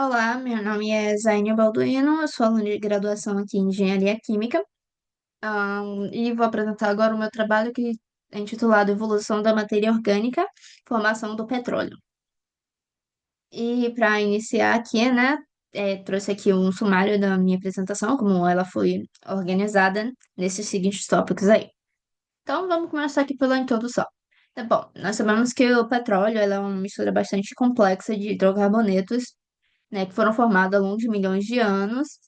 Olá, meu nome é Zaine Balduino, eu sou aluna de graduação aqui em Engenharia Química, e vou apresentar agora o meu trabalho que é intitulado Evolução da Matéria Orgânica, Formação do Petróleo. E para iniciar aqui, né, trouxe aqui um sumário da minha apresentação, como ela foi organizada nesses seguintes tópicos aí. Então, vamos começar aqui pela introdução. Tá bom, nós sabemos que o petróleo ela é uma mistura bastante complexa de hidrocarbonetos, né, que foram formados ao longo de milhões de anos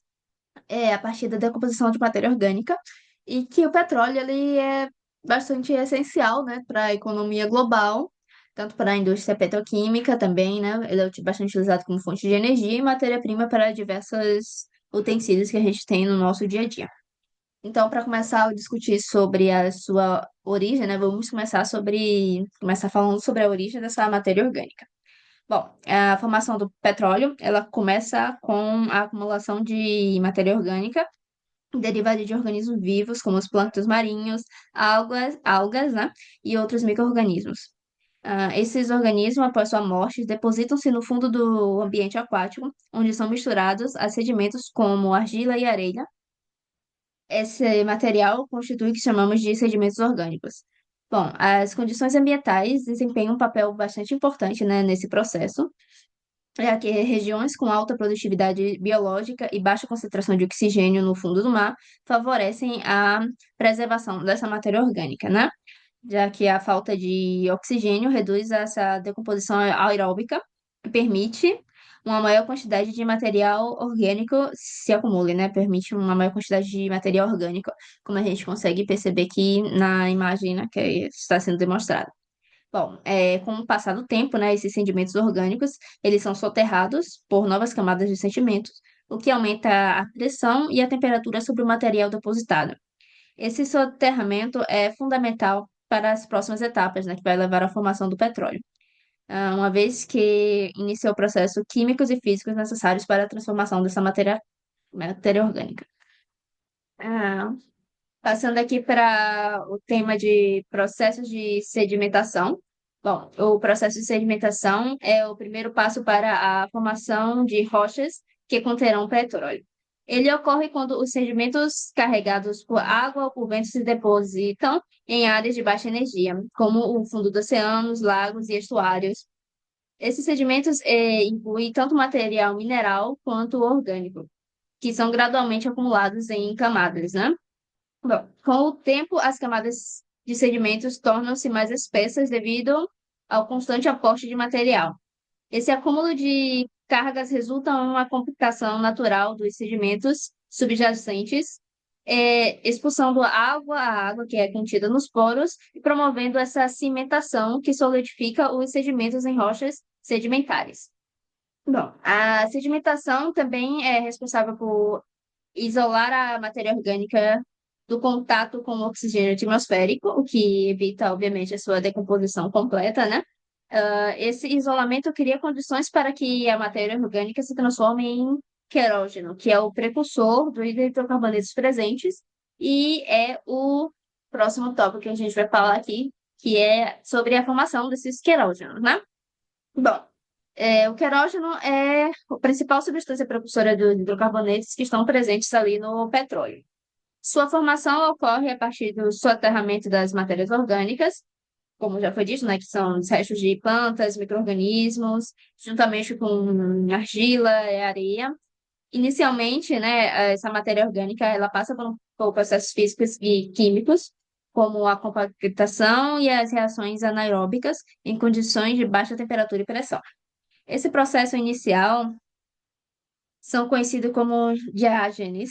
a partir da decomposição de matéria orgânica e que o petróleo ele é bastante essencial, né, para a economia global, tanto para a indústria petroquímica também, né, ele é bastante utilizado como fonte de energia e matéria-prima para diversos utensílios que a gente tem no nosso dia a dia. Então, para começar a discutir sobre a sua origem, né, vamos começar falando sobre a origem dessa matéria orgânica. Bom, a formação do petróleo, ela começa com a acumulação de matéria orgânica derivada de organismos vivos, como os plânctons marinhos, algas, né, e outros micro-organismos. Esses organismos, após sua morte, depositam-se no fundo do ambiente aquático, onde são misturados a sedimentos como argila e areia. Esse material constitui o que chamamos de sedimentos orgânicos. Bom, as condições ambientais desempenham um papel bastante importante, né, nesse processo, já que regiões com alta produtividade biológica e baixa concentração de oxigênio no fundo do mar favorecem a preservação dessa matéria orgânica, né? Já que a falta de oxigênio reduz essa decomposição aeróbica e permite uma maior quantidade de material orgânico se acumule, né? Permite uma maior quantidade de material orgânico, como a gente consegue perceber aqui na imagem, né, que está sendo demonstrada. Bom, com o passar do tempo, né, esses sedimentos orgânicos, eles são soterrados por novas camadas de sedimentos, o que aumenta a pressão e a temperatura sobre o material depositado. Esse soterramento é fundamental para as próximas etapas, né, que vai levar à formação do petróleo, uma vez que inicia o processo químicos e físicos necessários para a transformação dessa matéria orgânica. Ah, Passando aqui para o tema de processos de sedimentação. Bom, o processo de sedimentação é o primeiro passo para a formação de rochas que conterão petróleo. Ele ocorre quando os sedimentos carregados por água ou por vento se depositam em áreas de baixa energia, como o fundo dos oceanos, lagos e estuários. Esses sedimentos incluem tanto material mineral quanto orgânico, que são gradualmente acumulados em camadas, né? Bom, com o tempo, as camadas de sedimentos tornam-se mais espessas devido ao constante aporte de material. Esse acúmulo de cargas resulta em uma complicação natural dos sedimentos subjacentes, expulsando a água que é contida nos poros, e promovendo essa cimentação que solidifica os sedimentos em rochas sedimentares. Bom, a sedimentação também é responsável por isolar a matéria orgânica do contato com o oxigênio atmosférico, o que evita, obviamente, a sua decomposição completa, né? Esse isolamento cria condições para que a matéria orgânica se transforme em querógeno, que é o precursor dos hidrocarbonetos presentes, e é o próximo tópico que a gente vai falar aqui, que é sobre a formação desses querógenos, né? Bom, o querógeno é a principal substância precursora dos hidrocarbonetos que estão presentes ali no petróleo. Sua formação ocorre a partir do soterramento das matérias orgânicas, como já foi dito, né, que são os restos de plantas, micro-organismos, juntamente com argila e areia. Inicialmente, né, essa matéria orgânica ela passa por processos físicos e químicos, como a compactação e as reações anaeróbicas em condições de baixa temperatura e pressão. Esse processo inicial são conhecidos como diágenes,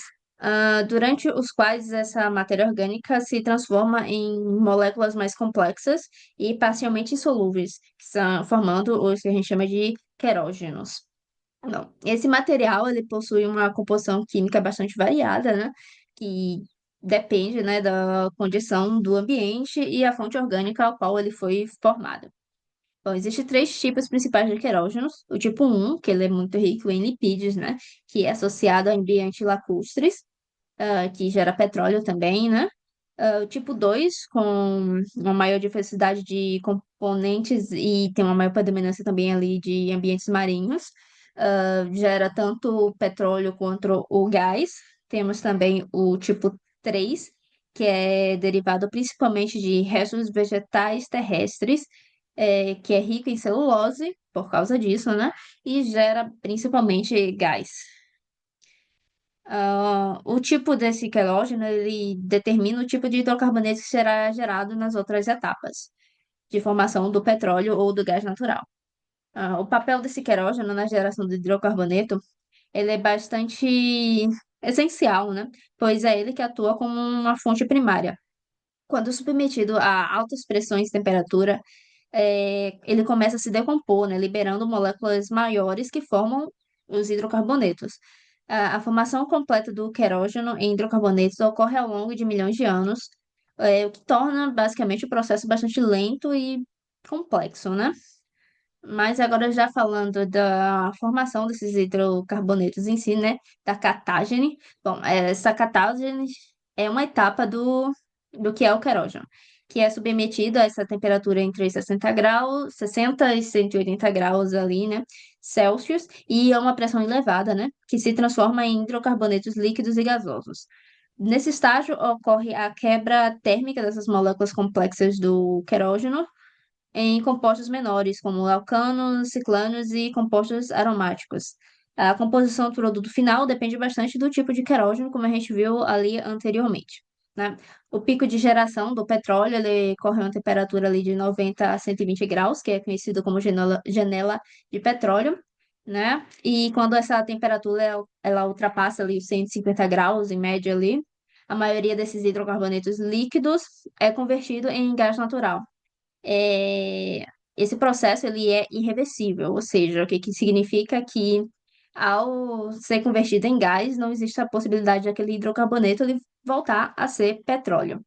durante os quais essa matéria orgânica se transforma em moléculas mais complexas e parcialmente insolúveis, que são formando os que a gente chama de querógenos. Não, esse material ele possui uma composição química bastante variada, né? Que depende, né, da condição do ambiente e a fonte orgânica ao qual ele foi formado. Bom, existem três tipos principais de querógenos. O tipo um, que ele é muito rico em lipídios, né? Que é associado a ambientes lacustres, que gera petróleo também, né? O tipo 2 com uma maior diversidade de componentes e tem uma maior predominância também ali de ambientes marinhos. Gera tanto o petróleo quanto o gás. Temos também o tipo 3, que é derivado principalmente de restos vegetais terrestres, que é rico em celulose, por causa disso, né? E gera principalmente gás. O tipo desse quelógeno, ele determina o tipo de hidrocarboneto que será gerado nas outras etapas de formação do petróleo ou do gás natural. O papel desse querógeno na geração do hidrocarboneto, ele é bastante essencial, né? Pois é ele que atua como uma fonte primária. Quando submetido a altas pressões e temperatura, ele começa a se decompor, né? Liberando moléculas maiores que formam os hidrocarbonetos. A formação completa do querógeno em hidrocarbonetos ocorre ao longo de milhões de anos, o que torna basicamente o processo bastante lento e complexo, né? Mas agora já falando da formação desses hidrocarbonetos em si, né, da catágene. Bom, essa catágene é uma etapa do que é o querógeno, que é submetido a essa temperatura entre 60 graus, 60 e 180 graus ali, né, Celsius, e a uma pressão elevada, né, que se transforma em hidrocarbonetos líquidos e gasosos. Nesse estágio ocorre a quebra térmica dessas moléculas complexas do querógeno em compostos menores, como alcanos, ciclanos e compostos aromáticos. A composição do produto final depende bastante do tipo de querógeno, como a gente viu ali anteriormente, né? O pico de geração do petróleo, ele corre a uma temperatura ali de 90 a 120 graus, que é conhecido como janela de petróleo, né? E quando essa temperatura ela ultrapassa ali os 150 graus, em média ali, a maioria desses hidrocarbonetos líquidos é convertido em gás natural. é, Esse processo ele é irreversível, ou seja, o que, que significa que ao ser convertido em gás, não existe a possibilidade daquele hidrocarboneto ele voltar a ser petróleo.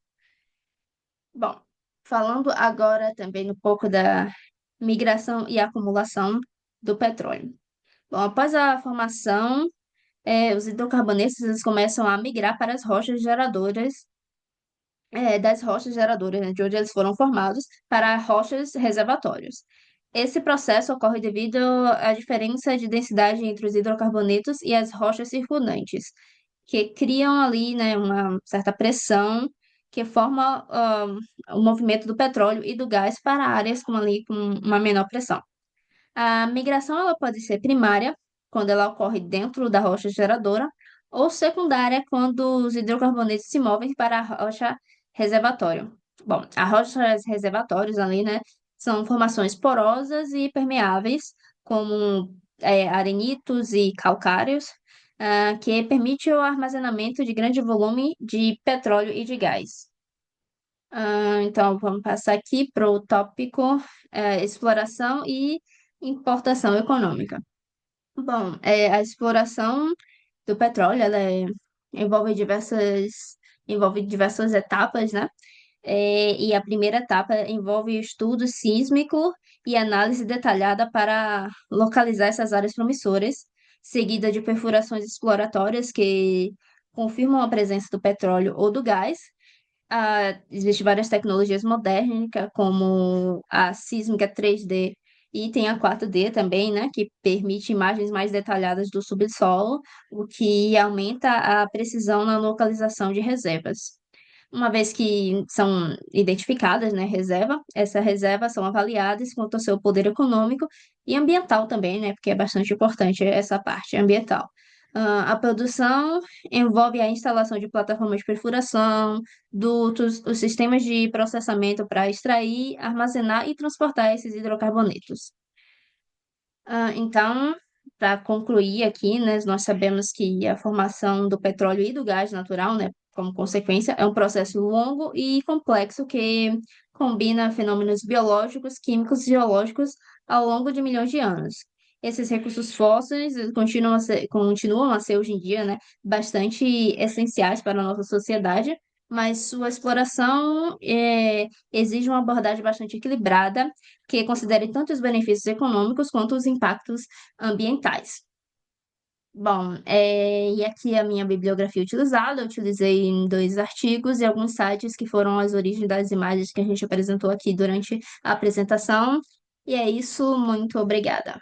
Bom, falando agora também um pouco da migração e acumulação do petróleo. Bom, após a formação, os hidrocarbonetos eles começam a migrar para as rochas geradoras das rochas geradoras, né, de onde eles foram formados, para rochas reservatórios. Esse processo ocorre devido à diferença de densidade entre os hidrocarbonetos e as rochas circundantes, que criam ali, né, uma certa pressão que forma o movimento do petróleo e do gás para áreas com uma menor pressão. A migração ela pode ser primária, quando ela ocorre dentro da rocha geradora, ou secundária, quando os hidrocarbonetos se movem para a rocha reservatório. Bom, as rochas reservatórios ali, né, são formações porosas e permeáveis, como arenitos e calcários, que permite o armazenamento de grande volume de petróleo e de gás. Então, vamos passar aqui para o tópico exploração e importação econômica. Bom, a exploração do petróleo, envolve envolve diversas etapas, né? E a primeira etapa envolve estudo sísmico e análise detalhada para localizar essas áreas promissoras, seguida de perfurações exploratórias que confirmam a presença do petróleo ou do gás. Existem várias tecnologias modernas, como a sísmica 3D e tem a 4D também, né, que permite imagens mais detalhadas do subsolo, o que aumenta a precisão na localização de reservas. Uma vez que são identificadas, né, essas reservas são avaliadas quanto ao seu poder econômico e ambiental também, né, porque é bastante importante essa parte ambiental. A produção envolve a instalação de plataformas de perfuração, dutos, os sistemas de processamento para extrair, armazenar e transportar esses hidrocarbonetos. Então, para concluir aqui, né, nós sabemos que a formação do petróleo e do gás natural, né, como consequência, é um processo longo e complexo que combina fenômenos biológicos, químicos e geológicos ao longo de milhões de anos. Esses recursos fósseis eles continuam a ser hoje em dia, né, bastante essenciais para a nossa sociedade, mas sua exploração exige uma abordagem bastante equilibrada que considere tanto os benefícios econômicos quanto os impactos ambientais. Bom, e aqui a minha bibliografia utilizada, eu utilizei em dois artigos e alguns sites que foram as origens das imagens que a gente apresentou aqui durante a apresentação. E é isso, muito obrigada.